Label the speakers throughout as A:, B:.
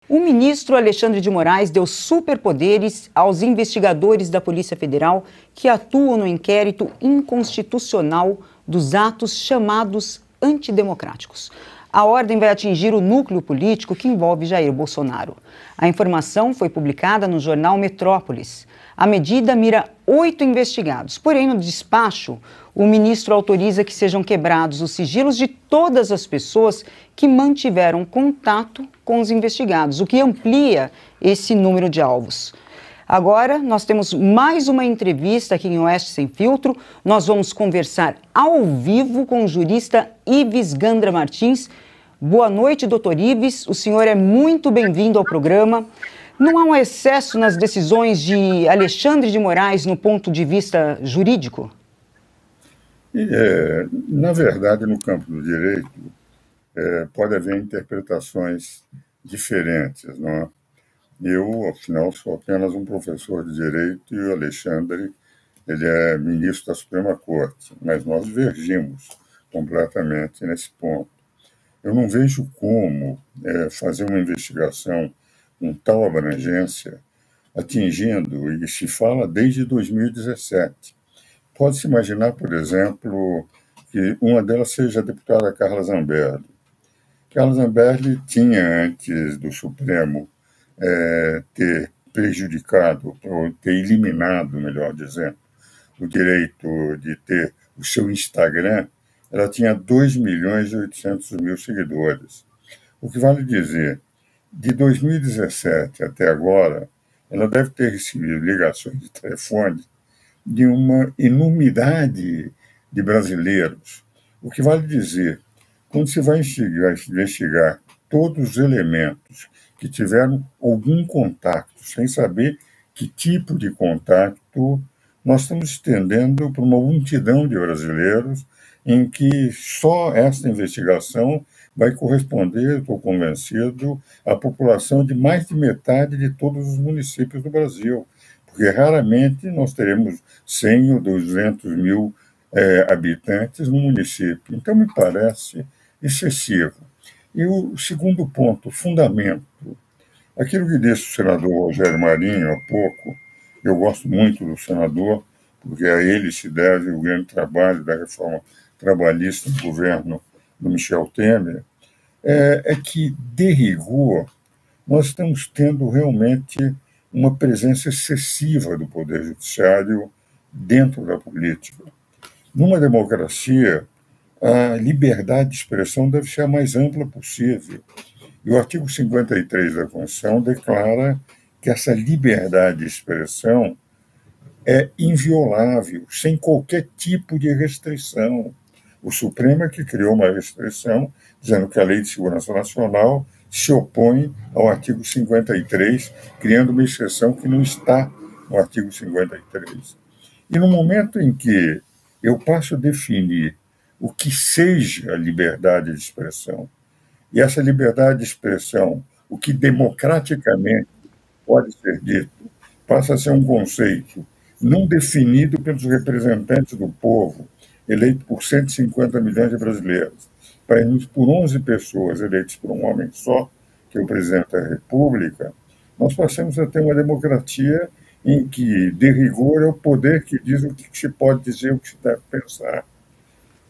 A: O ministro Alexandre de Moraes deu superpoderes aos investigadores da Polícia Federal que atuam no inquérito inconstitucional dos atos chamados antidemocráticos. A ordem vai atingir o núcleo político que envolve Jair Bolsonaro. A informação foi publicada no jornal Metrópolis. A medida mira 8 investigados, porém, no despacho, o ministro autoriza que sejam quebrados os sigilos de todas as pessoas que mantiveram contato com os investigados, o que amplia esse número de alvos. Agora, nós temos mais uma entrevista aqui em Oeste Sem Filtro. Nós vamos conversar ao vivo com o jurista Ives Gandra Martins. Boa noite, doutor Ives. O senhor é muito bem-vindo ao programa. Não há um excesso nas decisões de Alexandre de Moraes no ponto de vista jurídico?
B: Na verdade, no campo do direito, pode haver interpretações diferentes, não é? Eu, afinal, sou apenas um professor de direito e o Alexandre, ele é ministro da Suprema Corte, mas nós divergimos completamente nesse ponto. Eu não vejo como fazer uma investigação com tal abrangência, atingindo, e se fala desde 2017. Pode-se imaginar, por exemplo, que uma delas seja a deputada Carla Zambelli. Carla Zambelli tinha, antes do Supremo ter prejudicado, ou ter eliminado, melhor dizendo, o direito de ter o seu Instagram, ela tinha 2.800.000 seguidores. O que vale dizer, de 2017 até agora, ela deve ter recebido ligações de telefone de uma enormidade de brasileiros. O que vale dizer, quando se vai investigar todos os elementos que tiveram algum contato, sem saber que tipo de contato, nós estamos estendendo para uma multidão de brasileiros em que só esta investigação vai corresponder, estou convencido, à população de mais de metade de todos os municípios do Brasil, porque raramente nós teremos 100 ou 200 mil habitantes no município. Então, me parece excessivo. E o segundo ponto, fundamento. Aquilo que disse o senador Rogério Marinho há pouco, eu gosto muito do senador, porque a ele se deve o grande trabalho da reforma trabalhista do governo do Michel Temer, é que, de rigor, nós estamos tendo realmente uma presença excessiva do Poder Judiciário dentro da política. Numa democracia, a liberdade de expressão deve ser a mais ampla possível. E o artigo 53 da Constituição declara que essa liberdade de expressão é inviolável, sem qualquer tipo de restrição. O Supremo é que criou uma restrição, dizendo que a Lei de Segurança Nacional se opõe ao artigo 53, criando uma exceção que não está no artigo 53. E no momento em que eu passo a definir o que seja a liberdade de expressão, e essa liberdade de expressão, o que democraticamente pode ser dito, passa a ser um conceito não definido pelos representantes do povo, eleito por 150 milhões de brasileiros, para por 11 pessoas eleitas por um homem só, que é o presidente da República, nós passamos a ter uma democracia em que, de rigor, é o poder que diz o que se pode dizer, o que se deve pensar.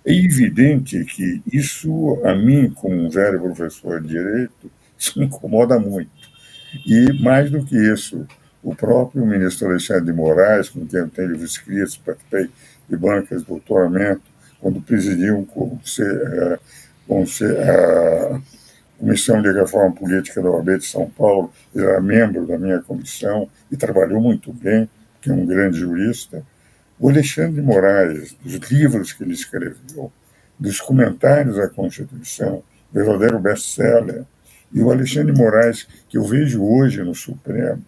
B: É evidente que isso, a mim, como um velho professor de direito, isso me incomoda muito. E, mais do que isso, o próprio ministro Alexandre de Moraes, com quem eu tenho escritos, participei de bancas de doutoramento, quando presidiu a Comissão de Reforma Política da OAB de São Paulo, ele era membro da minha comissão e trabalhou muito bem, que é um grande jurista. O Alexandre de Moraes, dos livros que ele escreveu, dos comentários à Constituição, verdadeiro best-seller, e o Alexandre de Moraes, que eu vejo hoje no Supremo,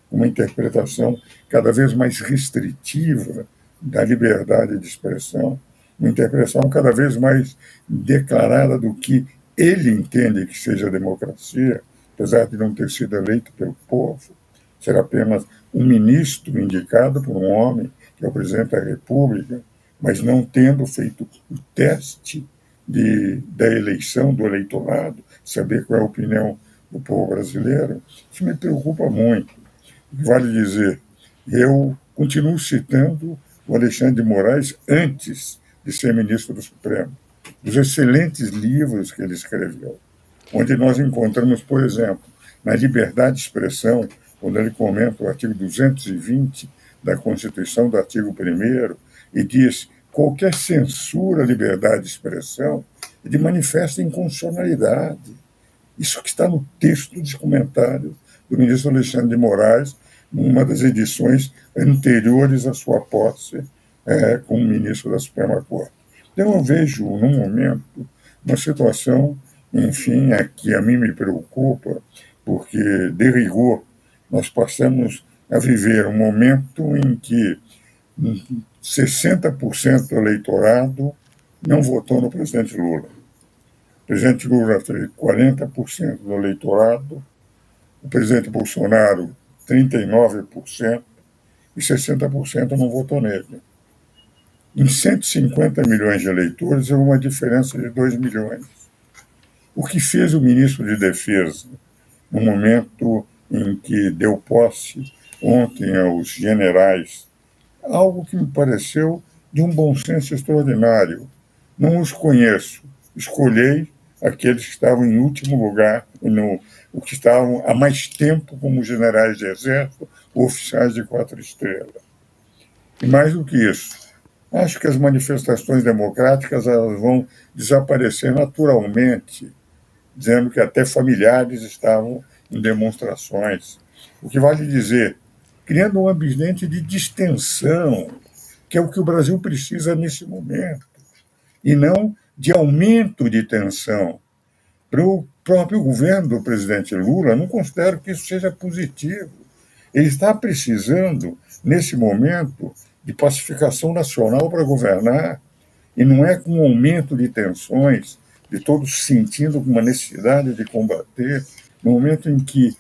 B: uma interpretação cada vez mais restritiva da liberdade de expressão, uma interpretação cada vez mais declarada do que ele entende que seja a democracia, apesar de não ter sido eleito pelo povo, ser apenas um ministro indicado por um homem, que é o presidente da República, mas não tendo feito o teste da eleição do eleitorado, saber qual é a opinião do povo brasileiro, isso me preocupa muito. Vale dizer, eu continuo citando o Alexandre de Moraes antes de ser ministro do Supremo. Os excelentes livros que ele escreveu, onde nós encontramos, por exemplo, na liberdade de expressão, quando ele comenta o artigo 220 da Constituição, do artigo 1º, e diz qualquer censura à liberdade de expressão é de manifesta inconstitucionalidade. Isso que está no texto dos comentários do ministro Alexandre de Moraes, numa das edições anteriores à sua posse como ministro da Suprema Corte. Então, eu vejo, num momento, uma situação, enfim, que a mim me preocupa, porque, de rigor, nós passamos a viver um momento em que 60% do eleitorado não votou no presidente Lula. O presidente Lula teve 40% do eleitorado, o presidente Bolsonaro 39% e 60% não votou nele. Em 150 milhões de eleitores, houve uma diferença de 2 milhões. O que fez o ministro de Defesa, no momento em que deu posse ontem aos generais, algo que me pareceu de um bom senso extraordinário. Não os conheço, escolhei aqueles que estavam em último lugar, que estavam há mais tempo como generais de exército ou oficiais de 4 estrelas. E mais do que isso, acho que as manifestações democráticas elas vão desaparecer naturalmente, dizendo que até familiares estavam em demonstrações. O que vale dizer, criando um ambiente de distensão, que é o que o Brasil precisa nesse momento, e não de aumento de tensão. Para o próprio governo do presidente Lula, não considero que isso seja positivo. Ele está precisando, nesse momento, de pacificação nacional para governar, e não é com um aumento de tensões, de todos sentindo uma necessidade de combater, no momento em que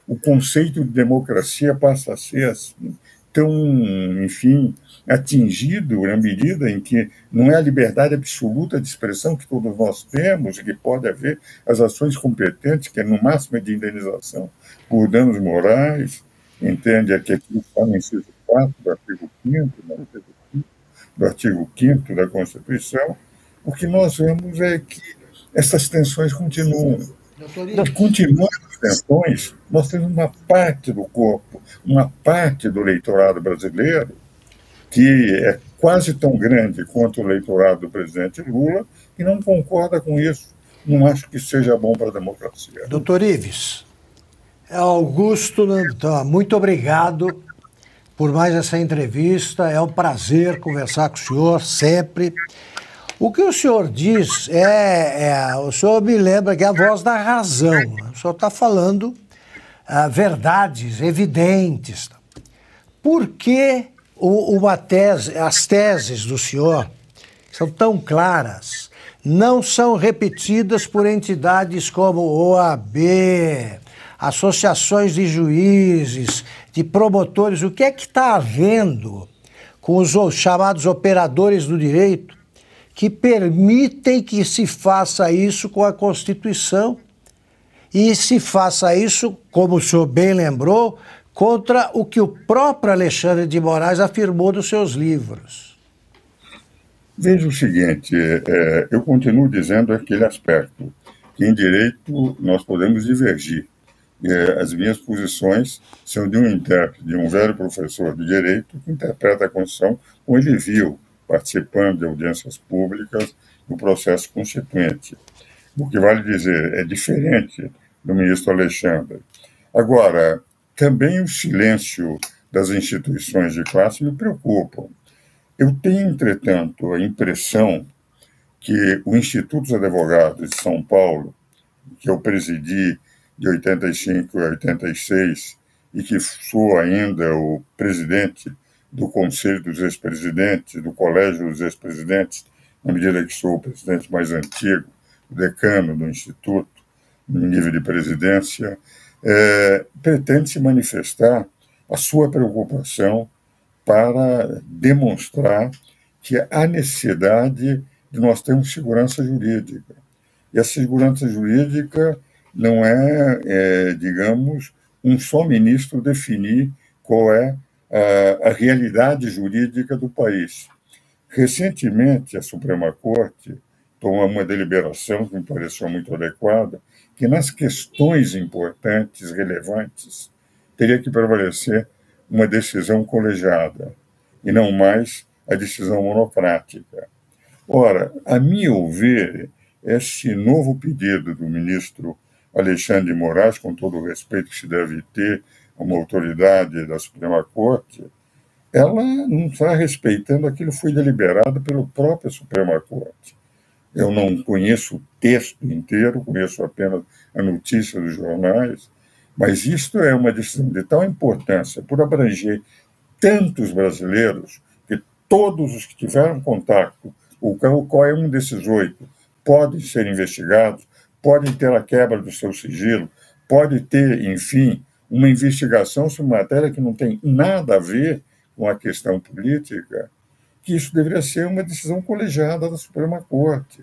B: o conceito de democracia passa a ser assim, tão, enfim, atingido na medida em que não é a liberdade absoluta de expressão que todos nós temos, que pode haver as ações competentes, que é no máximo de indenização por danos morais, entende? Aqui está no inciso 4 do artigo 5º, do artigo 5º da Constituição. O que nós vemos é que essas tensões continuam. E continuando as tensões, nós temos uma parte do corpo, uma parte do eleitorado brasileiro que é quase tão grande quanto o eleitorado do presidente Lula, que não concorda com isso. Não acho que seja bom para a democracia.
C: Doutor Ives, Augusto, muito obrigado por mais essa entrevista. É um prazer conversar com o senhor sempre. O que o senhor diz o senhor me lembra que é a voz da razão. O senhor está falando verdades evidentes. Por que as teses do senhor são tão claras, não são repetidas por entidades como OAB, associações de juízes, de promotores? O que é que está havendo com os chamados operadores do direito que permitem que se faça isso com a Constituição e se faça isso, como o senhor bem lembrou, contra o que o próprio Alexandre de Moraes afirmou nos seus livros?
B: Veja o seguinte, eu continuo dizendo aquele aspecto, que em direito nós podemos divergir. As minhas posições são de um intérprete, de um velho professor de direito que interpreta a Constituição como ele viu, participando de audiências públicas no processo constituinte. O que vale dizer, é diferente do ministro Alexandre. Agora, também o silêncio das instituições de classe me preocupa. Eu tenho, entretanto, a impressão que o Instituto dos Advogados de São Paulo, que eu presidi de 85 a 86, e que sou ainda o presidente do Conselho dos Ex-Presidentes, do Colégio dos Ex-Presidentes, na medida que sou o presidente mais antigo, o decano do Instituto, no nível de presidência, pretende se manifestar a sua preocupação para demonstrar que há necessidade de nós termos segurança jurídica. E a segurança jurídica não é, digamos, um só ministro definir qual é a realidade jurídica do país. Recentemente, a Suprema Corte tomou uma deliberação que me pareceu muito adequada, que nas questões importantes, relevantes, teria que prevalecer uma decisão colegiada e não mais a decisão monocrática. Ora, a meu ver, esse novo pedido do ministro Alexandre de Moraes, com todo o respeito que se deve ter a uma autoridade da Suprema Corte, ela não está respeitando aquilo que foi deliberado pela própria Suprema Corte. Eu não conheço o texto inteiro, conheço apenas a notícia dos jornais, mas isto é uma decisão de tal importância por abranger tantos brasileiros que todos os que tiveram contato, qual é um desses 8, podem ser investigados, podem ter a quebra do seu sigilo, pode ter, enfim, uma investigação sobre matéria que não tem nada a ver com a questão política, que isso deveria ser uma decisão colegiada da Suprema Corte,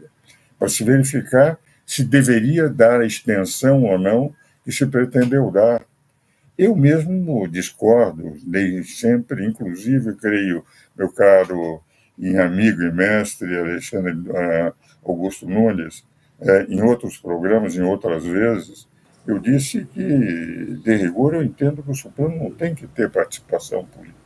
B: para se verificar se deveria dar a extensão ou não que se pretendeu dar. Eu mesmo discordo, desde sempre, inclusive, creio, meu caro e amigo e mestre Alexandre Augusto Nunes, em outros programas, em outras vezes, eu disse que, de rigor, eu entendo que o Supremo não tem que ter participação política.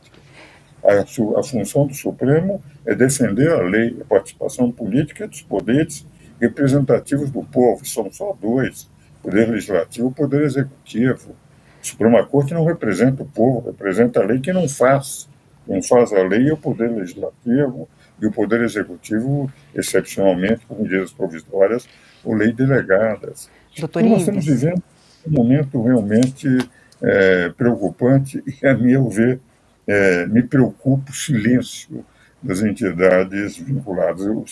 B: A função do Supremo é defender a lei, a participação política dos poderes representativos do povo. São só 2, Poder Legislativo e Poder Executivo. A Suprema Corte não representa o povo, representa a lei que não faz. Quem faz a lei é o Poder Legislativo e o Poder Executivo, excepcionalmente, com medidas provisórias ou leis delegadas.
A: Doutor
B: Nós
A: Ives.
B: estamos vivendo um momento realmente preocupante e, a meu ver, me preocupa o silêncio das entidades vinculadas. Eu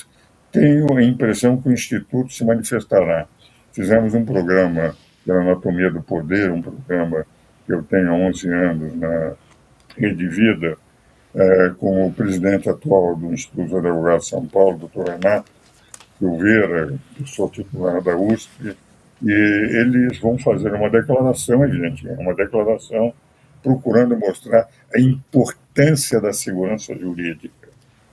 B: tenho a impressão que o Instituto se manifestará. Fizemos um programa da Anatomia do Poder, um programa que eu tenho há 11 anos na Rede Vida, com o presidente atual do Instituto dos Advogados de São Paulo, doutor Renato Silveira, que sou titular da USP, e eles vão fazer uma declaração, evidentemente, uma declaração procurando mostrar a importância da segurança jurídica,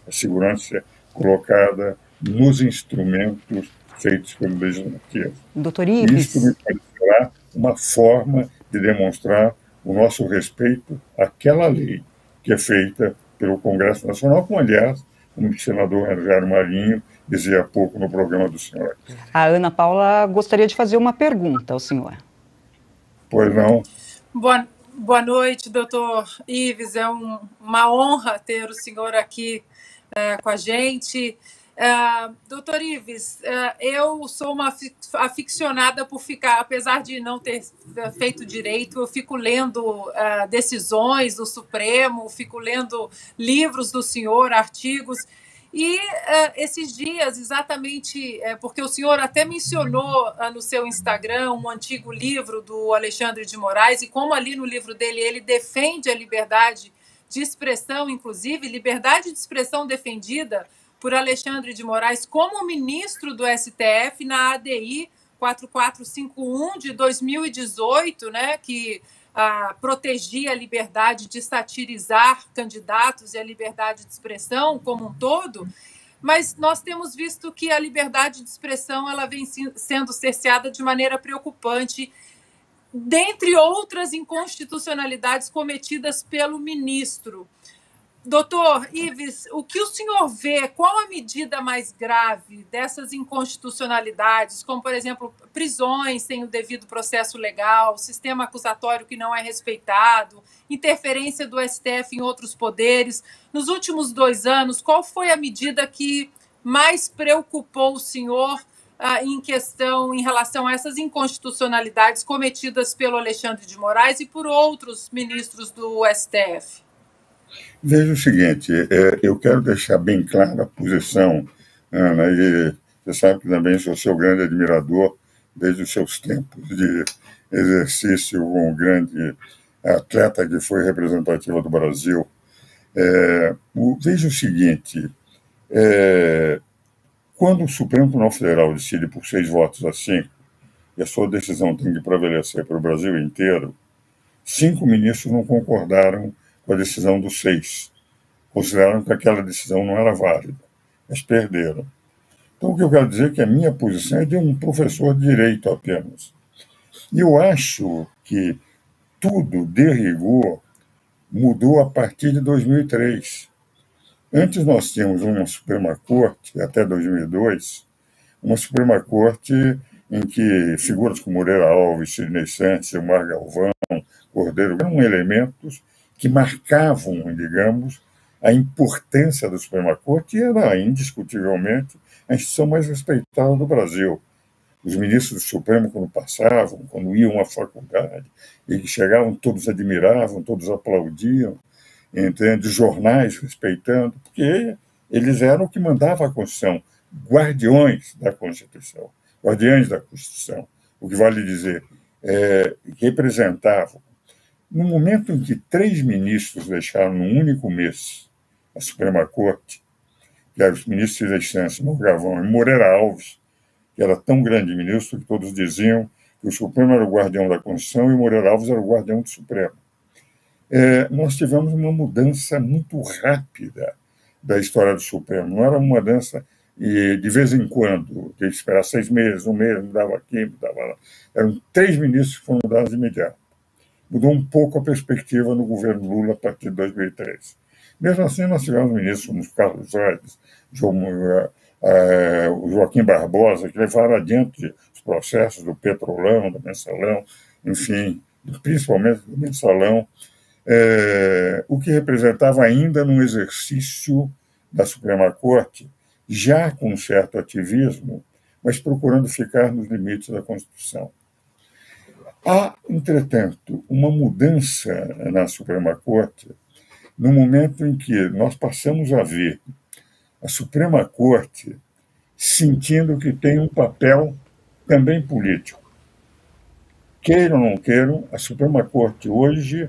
B: a segurança colocada nos instrumentos feitos pelo Legislativo.
A: Doutor Ives.
B: Isso me parecerá uma forma de demonstrar o nosso respeito àquela lei que é feita pelo Congresso Nacional, como, aliás, o senador Rogério Marinho dizia há pouco no programa do senhor.
A: A Ana Paula gostaria de fazer uma pergunta ao senhor.
B: Pois não.
D: Boa noite, doutor Ives. É uma honra ter o senhor aqui com a gente. Doutor Ives, eu sou uma aficionada por ficar, apesar de não ter feito direito, eu fico lendo decisões do Supremo, fico lendo livros do senhor, artigos. E esses dias, exatamente, porque o senhor até mencionou no seu Instagram um antigo livro do Alexandre de Moraes, e como ali no livro dele ele defende a liberdade de expressão, inclusive, liberdade de expressão defendida por Alexandre de Moraes como ministro do STF na ADI 4451 de 2018, né, que protegia a liberdade de satirizar candidatos e a liberdade de expressão como um todo, mas nós temos visto que a liberdade de expressão ela vem sendo cerceada de maneira preocupante, dentre outras inconstitucionalidades cometidas pelo ministro. Doutor Ives, o que o senhor vê, qual a medida mais grave dessas inconstitucionalidades, como, por exemplo, prisões sem o devido processo legal, sistema acusatório que não é respeitado, interferência do STF em outros poderes? Nos últimos 2 anos, qual foi a medida que mais preocupou o senhor em relação a essas inconstitucionalidades cometidas pelo Alexandre de Moraes e por outros ministros do STF?
B: Veja o seguinte, eu quero deixar bem clara a posição, Ana, e você sabe que também sou seu grande admirador desde os seus tempos de exercício com um grande atleta que foi representativa do Brasil. Veja o seguinte, quando o Supremo Tribunal Federal decide por 6 votos a 5 e a sua decisão tem que prevalecer para o Brasil inteiro, 5 ministros não concordaram com a decisão dos 6. Consideraram que aquela decisão não era válida, mas perderam. Então, o que eu quero dizer é que a minha posição é de um professor de direito apenas. E eu acho que tudo, de rigor, mudou a partir de 2003. Antes nós tínhamos uma Suprema Corte, até 2002, uma Suprema Corte em que figuras como Moreira Alves, Sidney Santos, Omar Galvão, Cordeiro, eram elementos que marcavam, digamos, a importância da Suprema Corte e era, indiscutivelmente, a instituição mais respeitada do Brasil. Os ministros do Supremo, quando passavam, quando iam à faculdade, e chegavam, todos admiravam, todos aplaudiam, entende? Jornais respeitando, porque eles eram o que mandava a Constituição, guardiões da Constituição, guardiões da Constituição, o que vale dizer, representavam. No momento em que 3 ministros deixaram num único mês a Suprema Corte, que eram os ministros Sidney Santos, Galvão e Moreira Alves, que era tão grande ministro que todos diziam que o Supremo era o guardião da Constituição e Moreira Alves era o guardião do Supremo. Nós tivemos uma mudança muito rápida da história do Supremo. Não era uma mudança de vez em quando, tinha que esperar 6 meses, 1 mês, mudava aqui, mudava lá. Eram 3 ministros que foram mudados de imediato. Mudou um pouco a perspectiva no governo Lula a partir de 2003. Mesmo assim, nós tivemos ministros como Carlos Aires, o Joaquim Barbosa, que levaram adiante os processos do Petrolão, do Mensalão, enfim, principalmente do Mensalão, o que representava ainda num exercício da Suprema Corte, já com um certo ativismo, mas procurando ficar nos limites da Constituição. Há, entretanto, uma mudança na Suprema Corte no momento em que nós passamos a ver a Suprema Corte sentindo que tem um papel também político. Queiram ou não queiram, a Suprema Corte hoje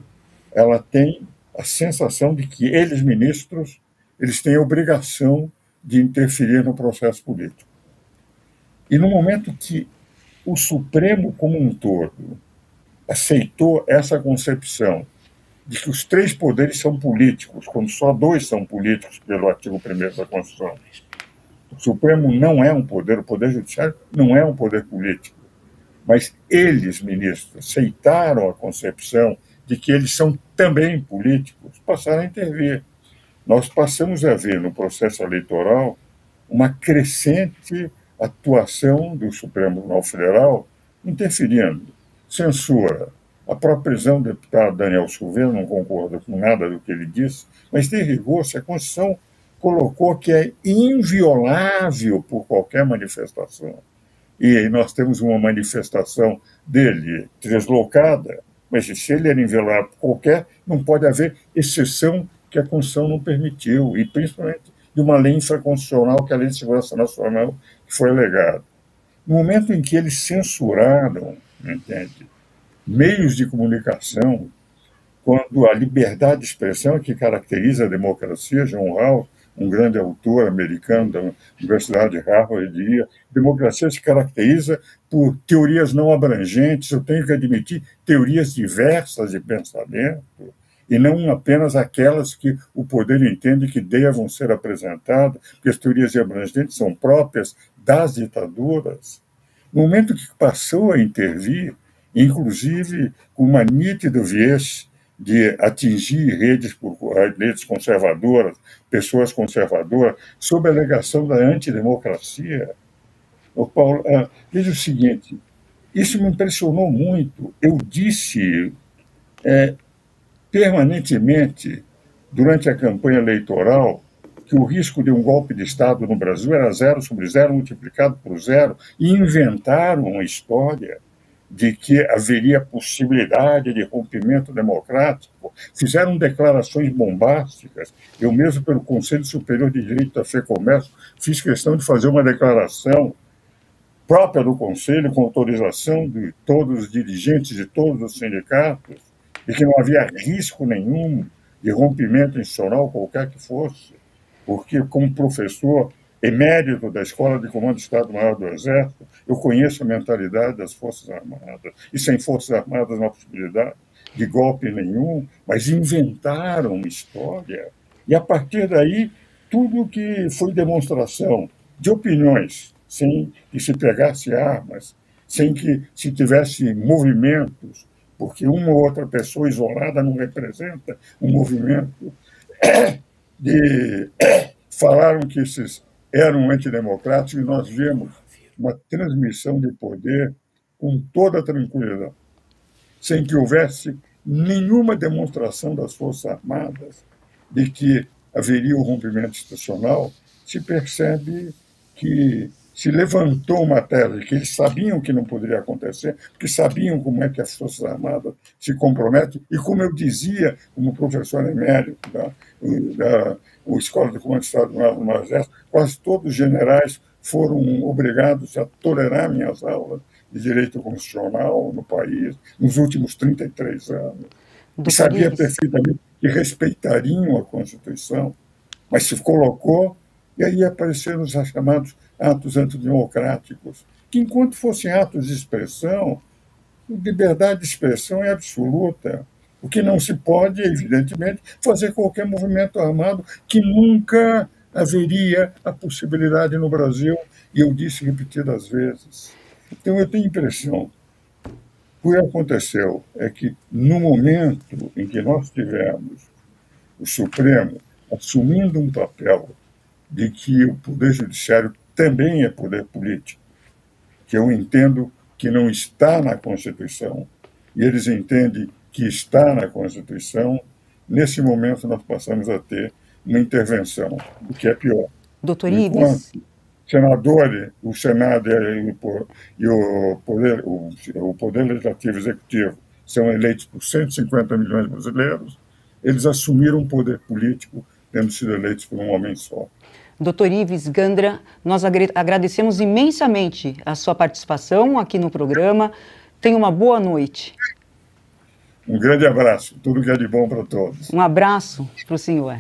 B: ela tem a sensação de que eles, ministros, eles têm a obrigação de interferir no processo político. E no momento que o Supremo como um todo aceitou essa concepção de que os 3 poderes são políticos, quando só 2 são políticos pelo artigo 1º da Constituição. O Supremo não é um poder, o Poder Judiciário não é um poder político. Mas eles, ministros, aceitaram a concepção de que eles são também políticos, passaram a intervir. Nós passamos a ver no processo eleitoral uma crescente atuação do Supremo Tribunal Federal interferindo, censura. A própria prisão do deputado Daniel Silveira, não concordo com nada do que ele disse, mas de rigor, se a Constituição colocou que é inviolável por qualquer manifestação, e nós temos uma manifestação dele deslocada, mas se ele era inviolável por qualquer, não pode haver exceção que a Constituição não permitiu, e principalmente de uma lei infraconstitucional, que é a Lei de Segurança Nacional, que foi alegada. No momento em que eles censuraram, entende, meios de comunicação, quando a liberdade de expressão é que caracteriza a democracia, John Rawls, um grande autor americano da Universidade de Harvard, diria, democracia se caracteriza por teorias não abrangentes, eu tenho que admitir, teorias diversas de pensamento, e não apenas aquelas que o poder entende que devam ser apresentadas, porque as teorias abrangentes são próprias das ditaduras. No momento que passou a intervir, inclusive com uma nítida viés de atingir redes conservadoras, pessoas conservadoras, sob a alegação da antidemocracia. Paulo, veja o seguinte, isso me impressionou muito. Eu disse permanentemente, durante a campanha eleitoral, que o risco de um golpe de Estado no Brasil era 0 sobre 0 multiplicado por 0, e inventaram uma história de que haveria possibilidade de rompimento democrático, fizeram declarações bombásticas. Eu mesmo, pelo Conselho Superior de Direito da FEComércio, fiz questão de fazer uma declaração própria do Conselho, com autorização de todos os dirigentes de todos os sindicatos, de que não havia risco nenhum de rompimento institucional, qualquer que fosse, porque, como professor, emérito da Escola de Comando do Estado-Maior do Exército, eu conheço a mentalidade das Forças Armadas. E sem Forças Armadas não há possibilidade de golpe nenhum, mas inventaram uma história. E, a partir daí, tudo que foi demonstração de opiniões, sem que se pegasse armas, sem que se tivesse movimentos, porque uma ou outra pessoa isolada não representa um movimento, de falaram que esses eram antidemocráticos e nós vemos uma transmissão de poder com toda tranquilidade, sem que houvesse nenhuma demonstração das Forças Armadas de que haveria um rompimento institucional. Se percebe que se levantou uma tese que eles sabiam que não poderia acontecer, porque sabiam como é que as Forças Armadas se comprometem, e como eu dizia, como professor emérito da Escola de Comando do Estado-Maior do Exército, quase todos os generais foram obrigados a tolerar minhas aulas de direito constitucional no país nos últimos 33 anos. E sabia perfeitamente que respeitariam a Constituição, mas se colocou, e aí apareceram os chamados atos antidemocráticos, que, enquanto fossem atos de expressão, liberdade de expressão é absoluta. O que não se pode, evidentemente, fazer qualquer movimento armado, que nunca haveria a possibilidade no Brasil, e eu disse repetidas vezes. Então, eu tenho a impressão, o que aconteceu é que, no momento em que nós tivemos o Supremo assumindo um papel de que o Poder Judiciário também é poder político, que eu entendo que não está na Constituição, e eles entendem que está na Constituição, nesse momento nós passamos a ter uma intervenção, o que é pior.
A: Doutor Ives.
B: Senadores, o Senado e o Poder Legislativo e Executivo são eleitos por 150 milhões de brasileiros, eles assumiram um poder político tendo sido eleitos por um homem só.
A: Doutor Ives Gandra, nós agradecemos imensamente a sua participação aqui no programa. Tenha uma boa noite.
B: Um grande abraço, tudo que é de bom para todos.
A: Um abraço para o senhor.